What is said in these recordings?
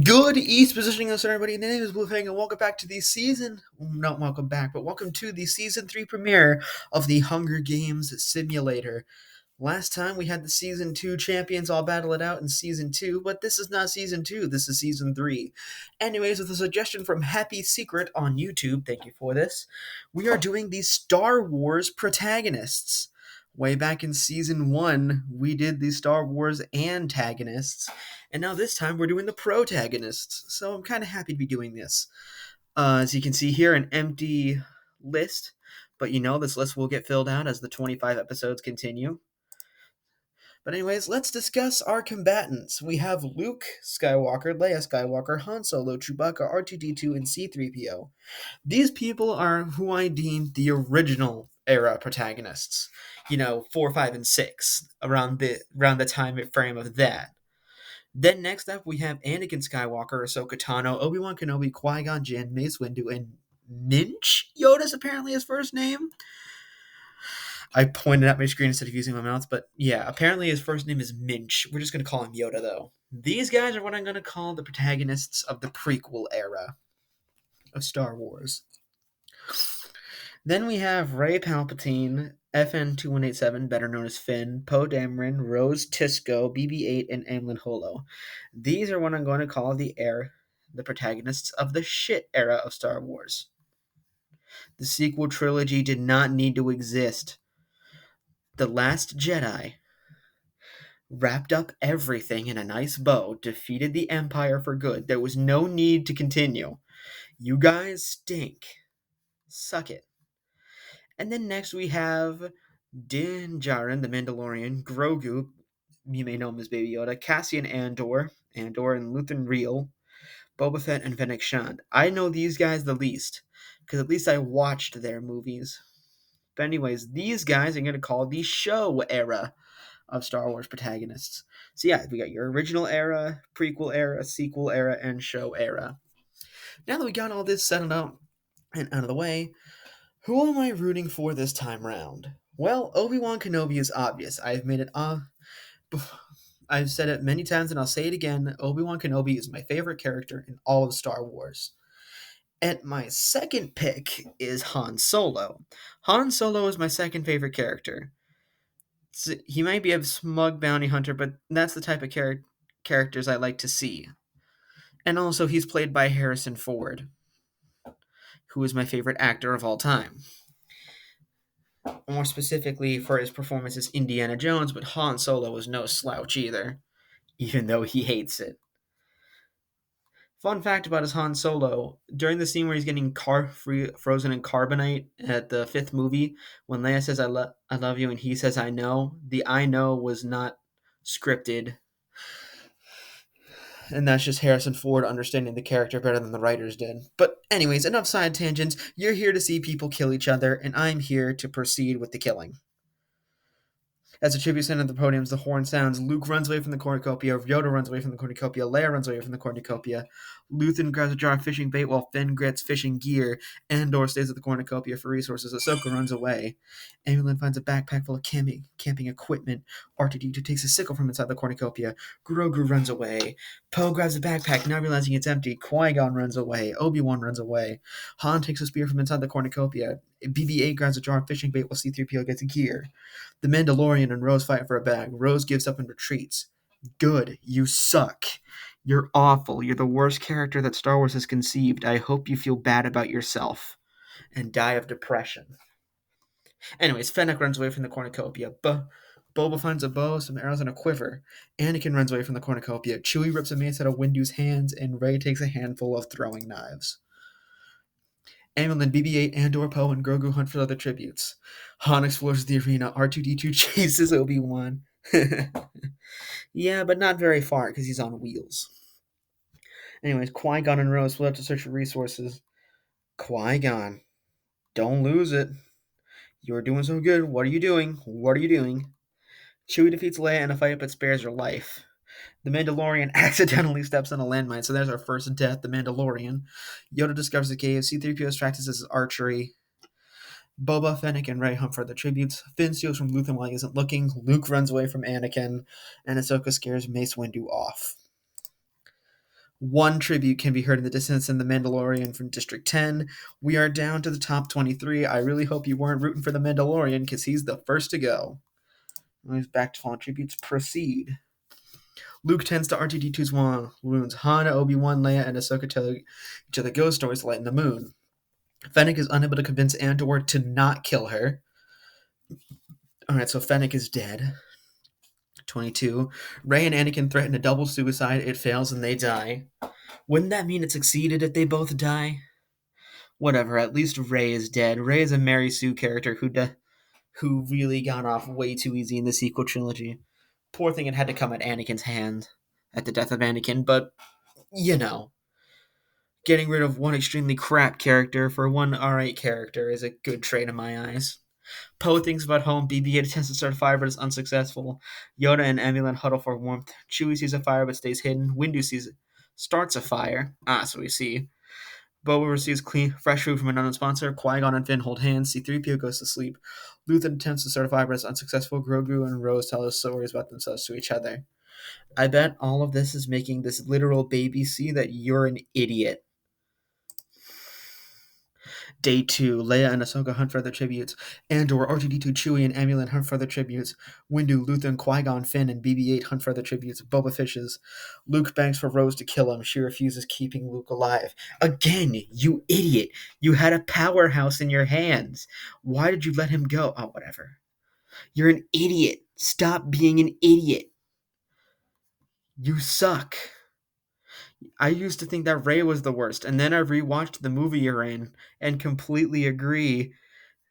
Good East positioning us, everybody. The name is Bluefang, and welcome back to the season. Not welcome back, but welcome to the season 3 premiere of the Hunger Games Simulator. Last time we had the season 2 champions all battle it out in season 2, but this is not season 2, this is season 3. Anyways, with a suggestion from Happy Secret on YouTube, thank you for this, we are doing the Star Wars Protagonists. Way back in season 1, we did the Star Wars Antagonists, and now this time we're doing the Protagonists, so I'm kind of happy to be doing this. As you can see here, an empty list, but this list will get filled out as the 25 episodes continue. But anyways, let's discuss our combatants. We have Luke Skywalker, Leia Skywalker, Han Solo, Chewbacca, R2-D2, and C-3PO. These people are who I deem the original era protagonists. 4, 5, and 6, around the time frame of that. Then next up, we have Anakin Skywalker, Ahsoka Tano, Obi-Wan Kenobi, Qui-Gon Jinn, Mace Windu, and Minch Yoda's apparently his first name. I pointed at my screen instead of using my mouse, but yeah, apparently his first name is Minch. We're just going to call him Yoda, though. These guys are what I'm going to call the protagonists of the prequel era of Star Wars. Then we have Rey Palpatine, FN2187, better known as Finn, Poe Dameron, Rose Tisco, BB-8, and Amlin Holo. These are what I'm going to call the protagonists of the shit era of Star Wars. The sequel trilogy did not need to exist. The Last Jedi wrapped up everything in a nice bow, defeated the Empire for good. There was no need to continue. You guys stink. Suck it. And then next we have Din Djarin, the Mandalorian, Grogu, you may know him as Baby Yoda, Cassian Andor and Luthen Real, Boba Fett, and Fennec Shand. I know these guys the least, because at least I watched their movies. But anyways, these guys I'm going to call the show era of Star Wars protagonists. So yeah, we got your original era, prequel era, sequel era, and show era. Now that we got all this settled out and out of the way, who am I rooting for this time round? Well, Obi-Wan Kenobi is obvious. I've said it many times and I'll say it again. Obi-Wan Kenobi is my favorite character in all of Star Wars. And my second pick is Han Solo. Han Solo is my second favorite character. He might be a smug bounty hunter, but that's the type of characters I like to see. And also, he's played by Harrison Ford, who is my favorite actor of all time. More specifically for his performance as Indiana Jones, but Han Solo was no slouch either, even though he hates it. Fun fact about his Han Solo, during the scene where he's getting frozen in carbonite at the 5th movie, when Leia says, I love you, and he says, I know, the I know was not scripted. And that's just Harrison Ford understanding the character better than the writers did. But anyways, enough side tangents. You're here to see people kill each other, and I'm here to proceed with the killing. As the tribute sound at the podiums, the horn sounds. Luke runs away from the cornucopia. Yoda runs away from the cornucopia. Leia runs away from the cornucopia. Luthen grabs a jar of fishing bait while Finn gets fishing gear. Andor stays at the cornucopia for resources. Ahsoka runs away. Amulin finds a backpack full of camping equipment. R2-D2 takes a sickle from inside the cornucopia. Grogu runs away. Poe grabs a backpack, now realizing it's empty. Qui-Gon runs away. Obi-Wan runs away. Han takes a spear from inside the cornucopia. BB-8 grabs a jar of fishing bait while C-3PO gets gear. The Mandalorian and Rose fight for a bag. Rose gives up and retreats. Good. You suck. You're awful. You're the worst character that Star Wars has conceived. I hope you feel bad about yourself and die of depression. Anyways, Fennec runs away from the cornucopia. Boba finds a bow, some arrows, and a quiver. Anakin runs away from the cornucopia. Chewie rips a mace out of Windu's hands, and Rey takes a handful of throwing knives. Amulin, BB-8, Andor, Poe, and Grogu hunt for other tributes. Han explores the arena. R2-D2 chases Obi-Wan. Yeah, but not very far, because he's on wheels. Anyways, Qui-Gon and Rose split up to search for resources. Qui-Gon, don't lose it. You're doing so good. What are you doing? What are you doing? Chewie defeats Leia in a fight but spares her life. The Mandalorian accidentally steps on a landmine, so there's our first death, the Mandalorian. Yoda discovers the cave. C-3PO practices his archery. Boba, Fennec, and Rey hunt for the tributes. Finn steals from Luthen while he isn't looking. Luke runs away from Anakin. And Ahsoka scares Mace Windu off. One tribute can be heard in the distance in The Mandalorian from District 10. We are down to the top 23. I really hope you weren't rooting for The Mandalorian because he's the first to go. Moves back to fallen tributes. Proceed. Luke tends to R2D2's wounds. Han, Obi-Wan, Leia, and Ahsoka tell each other ghost stories to lighten the moon. Fennec is unable to convince Andor to not kill her. Alright, so Fennec is dead. 22. Rey and Anakin threaten a double suicide. It fails and they die. Wouldn't that mean it succeeded if they both die? Whatever, at least Rey is dead. Rey is a Mary Sue character who really got off way too easy in the sequel trilogy. Poor thing, it had to come at Anakin's hand at the death of Anakin, but, you know, getting rid of one extremely crap character for one alright character is a good trade in my eyes. Poe thinks about home. BB-8 attempts to start a fire but is unsuccessful. Yoda and Emulyn huddle for warmth. Chewie sees a fire but stays hidden. Windu starts a fire. So we see. Boba receives clean, fresh food from an unknown sponsor. Qui-Gon and Finn hold hands. C-3PO goes to sleep. Luthen attempts to start a fire but is unsuccessful. Grogu and Rose tell us stories about themselves to each other. I bet all of this is making this literal baby see that you're an idiot. Day 2, Leia and Ahsoka hunt for their tributes. Andor, R2-D2, Chewie, and Amulin hunt for their tributes. Windu, Luthen, Qui-Gon, Finn, and BB-8 hunt for their tributes. Boba fishes. Luke begs for Rose to kill him. She refuses, keeping Luke alive. Again, you idiot. You had a powerhouse in your hands. Why did you let him go? Oh, whatever. You're an idiot. Stop being an idiot. You suck. I used to think that Rey was the worst, and then I rewatched the movie you're in and completely agree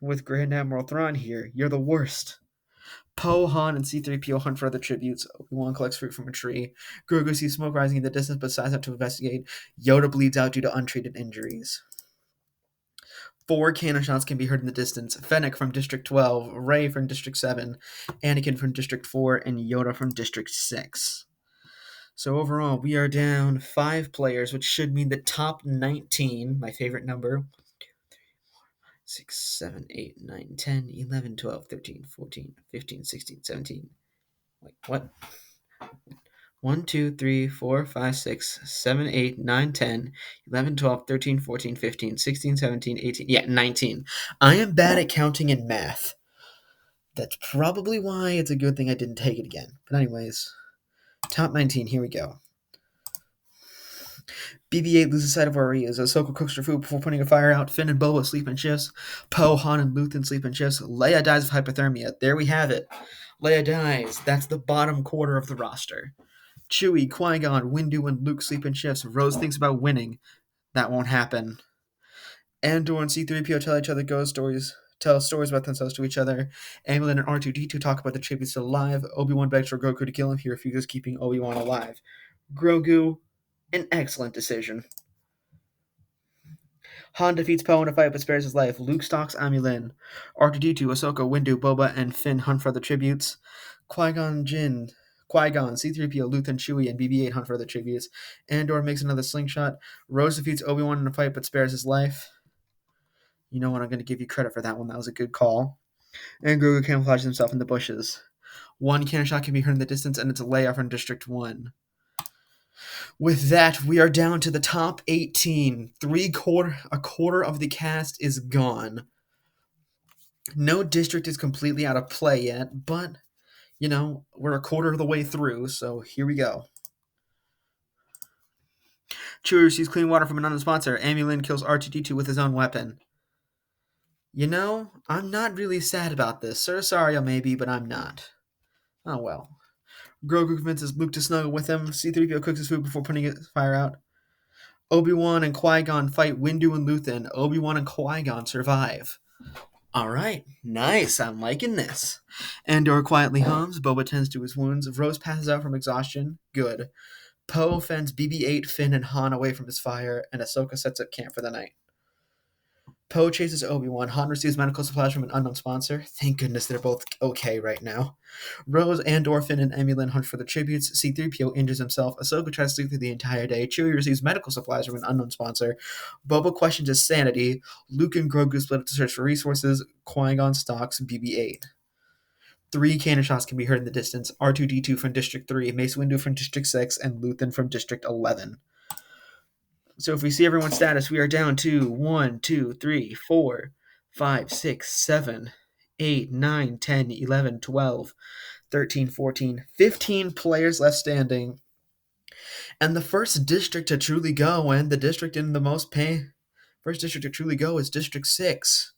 with Grand Admiral Thrawn here. You're the worst. Poe, Han, and C-3PO hunt for other tributes. Obi-Wan collects fruit from a tree. Grogu sees smoke rising in the distance but decides not to investigate. Yoda bleeds out due to untreated injuries. 4 cannon shots can be heard in the distance. Fennec from District 12, Rey from District 7, Anakin from District 4, and Yoda from District 6. So overall, we are down 5 players, which should mean the top 19, my favorite number, 6, 7, 8, 9, 10, 11, 12, 13, 14, 15, 16, 17. Wait, what? 1, 2, 3, 4, 5, 6, 7, 8, 9, 10, 11, 12, 13, 14, 15, 16, 17, 18. Yeah, 19. I am bad at counting and math. That's probably why it's a good thing I didn't take it again. But anyways, top 19, here we go. BB-8 loses sight of where he is. Ahsoka cooks her food before putting a fire out. Finn and Boba sleep in shifts. Poe, Han, and Luthen sleep in shifts. Leia dies of hypothermia. There we have it. Leia dies. That's the bottom quarter of the roster. Chewie, Qui-Gon, Windu, and Luke sleep in shifts. Rose thinks about winning. That won't happen. Andor and C-3PO tell each other ghost stories. Tell stories about themselves to each other. Amblin and R2-D2 talk about the tributes still alive. Obi-Wan begs for Grogu to kill him. He refuses, keeping Obi-Wan alive. Grogu, an excellent decision. Han defeats Poe in a fight but spares his life. Luke stalks Amulin. R2-D2, Ahsoka, Windu, Boba, and Finn hunt for the tributes. Qui-Gon, C-3PO, Luthen, Chewie, and BB-8 hunt for the tributes. Andor makes another slingshot. Rose defeats Obi-Wan in a fight but spares his life. You know what? I'm going to give you credit for that one. That was a good call. And Grogu camouflages himself in the bushes. 1 cannon shot can be heard in the distance, and it's Leia from District 1. With that, we are down to the top 18. A quarter of the cast is gone. No district is completely out of play yet, but, we're a quarter of the way through, so here we go. Chewie receives clean water from an unknown sponsor. Amulin kills R2-D2 with his own weapon. I'm not really sad about this. Sir Sario maybe, but I'm not. Oh well. Grogu convinces Luke to snuggle with him. C-3PO cooks his food before putting his fire out. Obi-Wan and Qui-Gon fight Windu and Luthen. Obi-Wan and Qui-Gon survive. Alright, nice, I'm liking this. Andor quietly hums. Boba tends to his wounds. Rose passes out from exhaustion. Good. Poe fends BB-8, Finn, and Han away from his fire, and Ahsoka sets up camp for the night. Poe chases Obi-Wan. Han receives medical supplies from an unknown sponsor. Thank goodness they're both okay right now. Rose, Andor, Finn, and Amulin hunt for the tributes. C-3PO injures himself. Ahsoka tries to sleep through the entire day. Chewie receives medical supplies from an unknown sponsor. Boba questions his sanity. Luke and Grogu split up to search for resources. Qui-Gon stalks BB-8. 3 cannon shots can be heard in the distance. R2-D2 from District 3, Mace Windu from District 6, and Luthen from District 11. So if we see everyone's status, we are down to 1, 2, 3, 4, 5, 6, 7, 8, 9, 10, 11, 12, 13, 14, 15 players left standing. And the first district to truly go, and the district in the most pain, first district to truly go is District 6.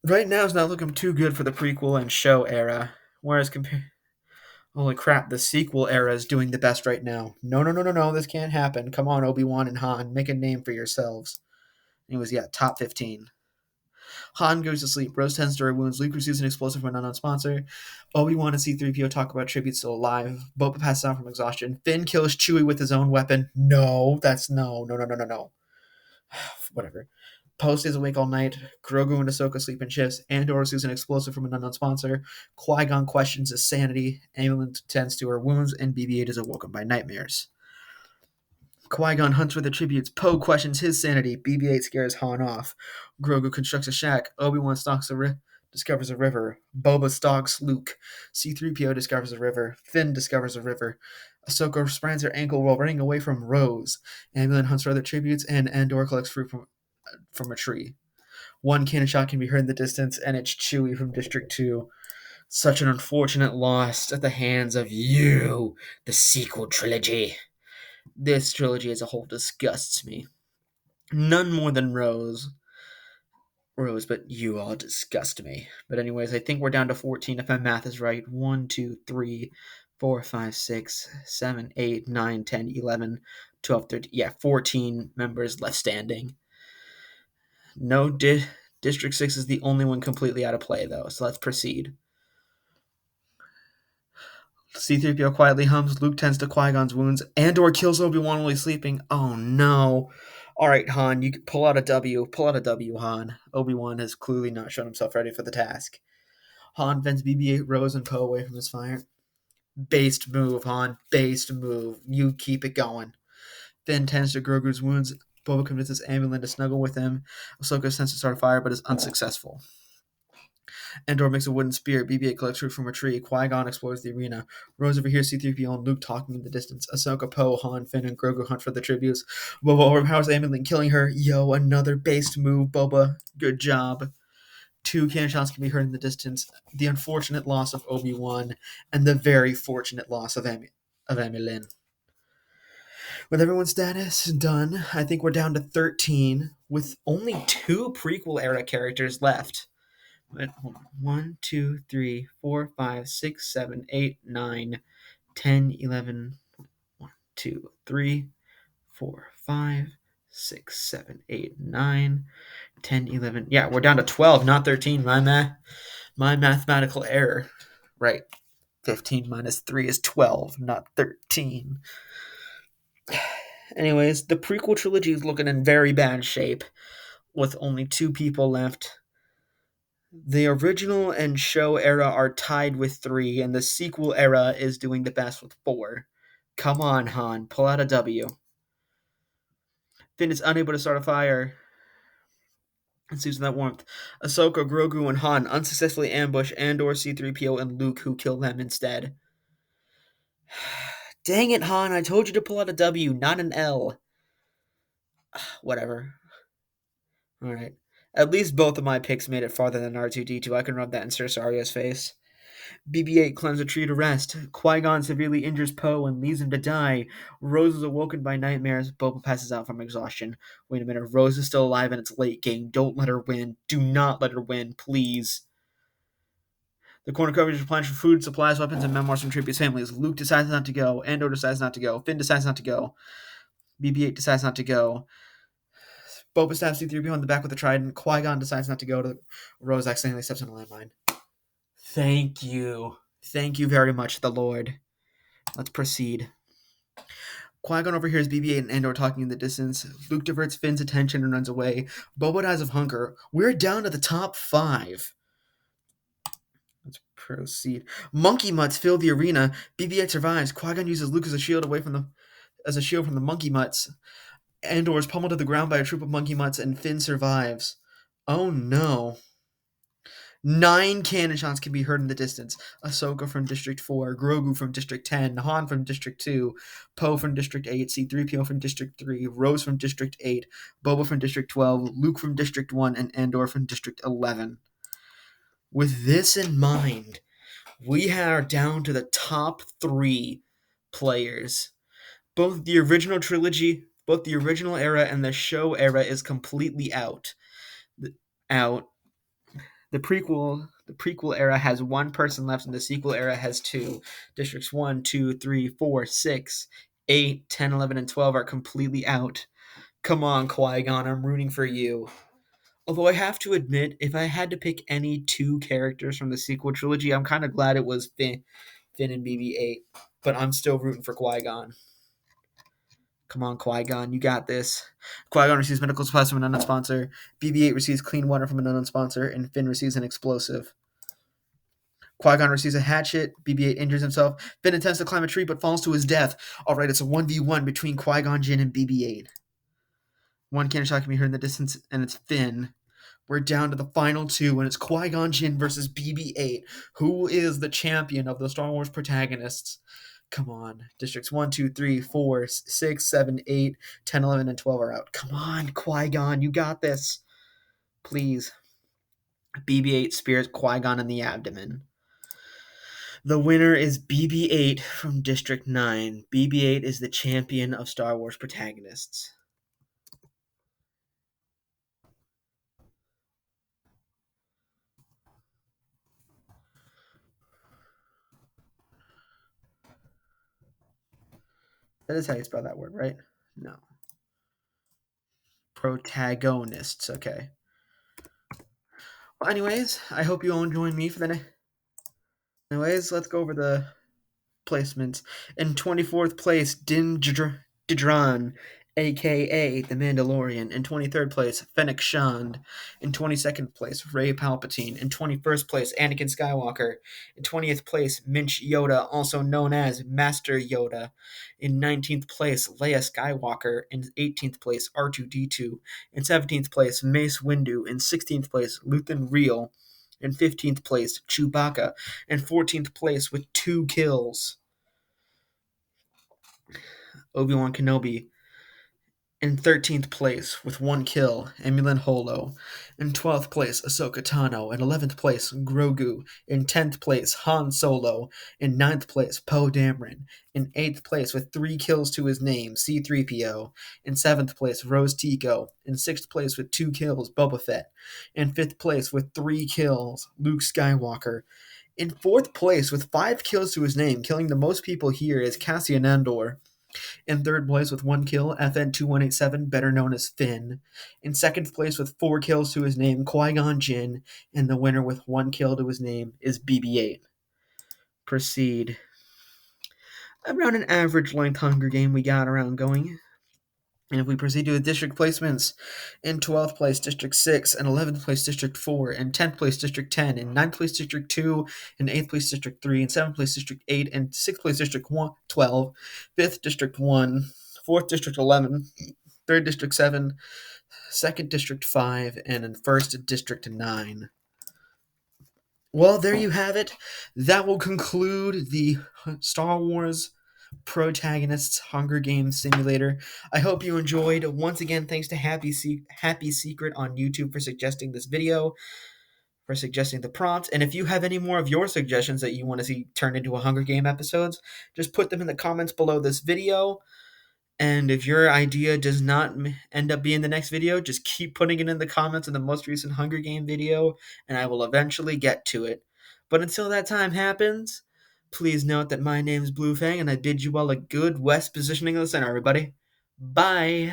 Right now it's not looking too good for the prequel and show era. Whereas holy crap, the sequel era is doing the best right now. No, no, no, no, no, this can't happen. Come on, Obi-Wan and Han, make a name for yourselves. Anyways, yeah, top 15. Han goes to sleep. Rose tends to her wounds. Luke receives an explosive from an unknown sponsor. Obi-Wan and C-3PO talk about tribute still alive. Boba passes out from exhaustion. Finn kills Chewie with his own weapon. No, that's no, no, no, no, no, no. Whatever. Poe stays awake all night. Grogu and Ahsoka sleep in shifts. Andor receives an explosive from an unknown sponsor. Qui-Gon questions his sanity. Amilyn tends to her wounds, and BB-8 is awoken by nightmares. Qui-Gon hunts for the tributes. Poe questions his sanity. BB-8 scares Han off. Grogu constructs a shack. Obi-Wan discovers a river. Boba stalks Luke. C-3PO discovers a river. Finn discovers a river. Ahsoka sprains her ankle while running away from Rose. Amilyn hunts for other tributes, and Andor collects fruit from a tree. One cannon shot can be heard in the distance, and it's Chewie from District 2. Such an unfortunate loss at the hands of you, the sequel trilogy. This trilogy as a whole disgusts me. None more than Rose, but you all disgust me. But anyways, I think we're down to 14 if my math is right. 1, 2, 3, 4, 5, 6, 7, 8, 9, 10, 11, 12, 13. Yeah, 14 members left standing. No, District 6 is the only one completely out of play, though, so let's proceed. C-3PO quietly hums. Luke tends to Qui-Gon's wounds. Andor kills Obi-Wan while he's sleeping. Oh, no. All right, Han, you can pull out a W. Pull out a W, Han. Obi-Wan has clearly not shown himself ready for the task. Han fends BB-8, Rose, and Poe away from his fire. Based move, Han. Based move. You keep it going. Finn tends to Grogu's wounds. Boba convinces Amilyn to snuggle with him. Ahsoka sends to start a fire, but is unsuccessful. Andor makes a wooden spear. BB-8 collects fruit from a tree. Qui-Gon explores the arena. Rose overhears C-3PO and Luke talking in the distance. Ahsoka, Poe, Han, Finn, and Grogu hunt for the tributes. Boba overpowers Amilyn, killing her. Yo, another based move, Boba. Good job. 2 cannon shots can be heard in the distance. The unfortunate loss of Obi-Wan, and the very fortunate loss of Amilyn. With everyone's status done, I think we're down to 13, with only 2 prequel era characters left. Wait, hold on. 1, 2, 3, 4, 5, 6, 7, 8, 9, 10, 11. 1, 2, 3, 4, 5, 6, 7, 8, 9, 10, 11. Yeah, we're down to 12, not 13. My mathematical error. Right. 15 minus 3 is 12, not 13. Anyways, the prequel trilogy is looking in very bad shape, with only 2 people left. The original and show era are tied with 3, and the sequel era is doing the best with 4. Come on, Han, pull out a W. Finn is unable to start a fire and sees that warmth. Ahsoka, Grogu, and Han unsuccessfully ambush Andor, C-3PO, and Luke, who kill them instead. Dang it, Han, I told you to pull out a W, not an L. Whatever. Alright. At least both of my picks made it farther than R2-D2. I can rub that in Sir Sario's face. BB-8 climbs a tree to rest. Qui-Gon severely injures Poe and leaves him to die. Rose is awoken by nightmares. Boba passes out from exhaustion. Wait a minute. Rose is still alive and it's late game. Don't let her win. Do not let her win, please. The cornucopias replenish for food, supplies, weapons, and memoirs from Tributes families. Luke decides not to go. Andor decides not to go. Finn decides not to go. BB-8 decides not to go. Boba stabs C-3PO in the back with a trident. Qui-Gon decides not to go. Rose accidentally steps on a landmine. Thank you. Thank you very much, the Lord. Let's proceed. Qui-Gon overhears BB-8 and Andor talking in the distance. Luke diverts Finn's attention and runs away. Boba dies of hunger. We're down to the top 5. Let's proceed. Monkey mutts fill the arena. BB-8 survives. Qui-Gon uses Luke as a shield from the monkey mutts. Andor is pummeled to the ground by a troop of monkey mutts, and Finn survives. Oh no. 9 cannon shots can be heard in the distance. Ahsoka from District 4, Grogu from District 10, Han from District 2, Poe from District 8, C-3PO from District 3, Rose from District 8, Boba from District 12, Luke from District 1, and Andor from District 11. With this in mind, we are down to the top 3 players. Both the original era and the show era is completely out. Out. The prequel era has one person left, and the sequel era has two. Districts 1, 2, 3, 4, 6, 8, 10, 11, and 12 are completely out. Come on, Qui-Gon, I'm rooting for you. Although I have to admit, if I had to pick any 2 characters from the sequel trilogy, I'm kind of glad it was Finn and BB-8. But I'm still rooting for Qui-Gon. Come on, Qui-Gon, you got this. Qui-Gon receives medical supplies from an unknown sponsor. BB-8 receives clean water from an unknown sponsor, and Finn receives an explosive. Qui-Gon receives a hatchet. BB-8 injures himself. Finn attempts to climb a tree but falls to his death. All right, it's a 1v1 between Qui-Gon Jinn and BB-8. One cannon shot can be heard in the distance, and it's Finn. We're down to the final 2, and it's Qui-Gon Jinn versus BB-8. Who is the champion of the Star Wars protagonists? Come on. Districts 1, 2, 3, 4, 6, 7, 8, 10, 11, and 12 are out. Come on, Qui-Gon. You got this. Please. BB-8 spears Qui-Gon in the abdomen. The winner is BB-8 from District 9. BB-8 is the champion of Star Wars protagonists. That is how you spell that word, right? No. Protagonists. Okay. Well, anyways, I hope you all join me for the. Anyways, let's go over the placements. In 24th place, Din Djarin, aka The Mandalorian. In 23rd place, Fennec Shand. In 22nd place, Rey Palpatine. In 21st place, Anakin Skywalker. In 20th place, Minch Yoda, also known as Master Yoda. In 19th place, Leia Skywalker. In 18th place, R2-D2. In 17th place, Mace Windu. In 16th place, Luthen Real. In 15th place, Chewbacca. In 14th place with 2 kills, Obi-Wan Kenobi. In 13th place with 1 kill, Emulin Holo. In 12th place, Ahsoka Tano. In 11th place, Grogu. In 10th place, Han Solo. In 9th place, Poe Dameron. In 8th place with 3 kills to his name, C-3PO. In 7th place, Rose Tico. In 6th place with 2 kills, Boba Fett. In 5th place with 3 kills, Luke Skywalker. In 4th place with 5 kills to his name, killing the most people here, is Cassian Andor. In 3rd place with 1 kill, FN2187, better known as Finn. In 2nd place with 4 kills to his name, Qui-Gon Jinn. And the winner with 1 kill to his name is BB-8. Proceed. Around an average length Hunger Game we got around going. And if we proceed to the district placements, in 12th place, District 6, in 11th place, District 4, in 10th place, District 10, in 9th place, District 2, in 8th place, District 3, in 7th place, District 8, in 6th place, District 12, 5th, District 1, 4th, District 11, 3rd, District 7, 2nd, District 5, and in 1st, District 9. Well, there you have it. That will conclude the Star Wars Protagonists Hunger Games Simulator. I hope you enjoyed. Once again, thanks to Happy Secret on YouTube for suggesting this video, for suggesting the prompt. And if you have any more of your suggestions that you want to see turned into a Hunger Game episodes, just put them in the comments below this video. And if your idea does not end up being the next video, just keep putting it in the comments of the most recent Hunger Game video, and I will eventually get to it. But until that time happens, please note that my name is Blue Fang, and I bid you all a good west positioning of the center, everybody. Bye!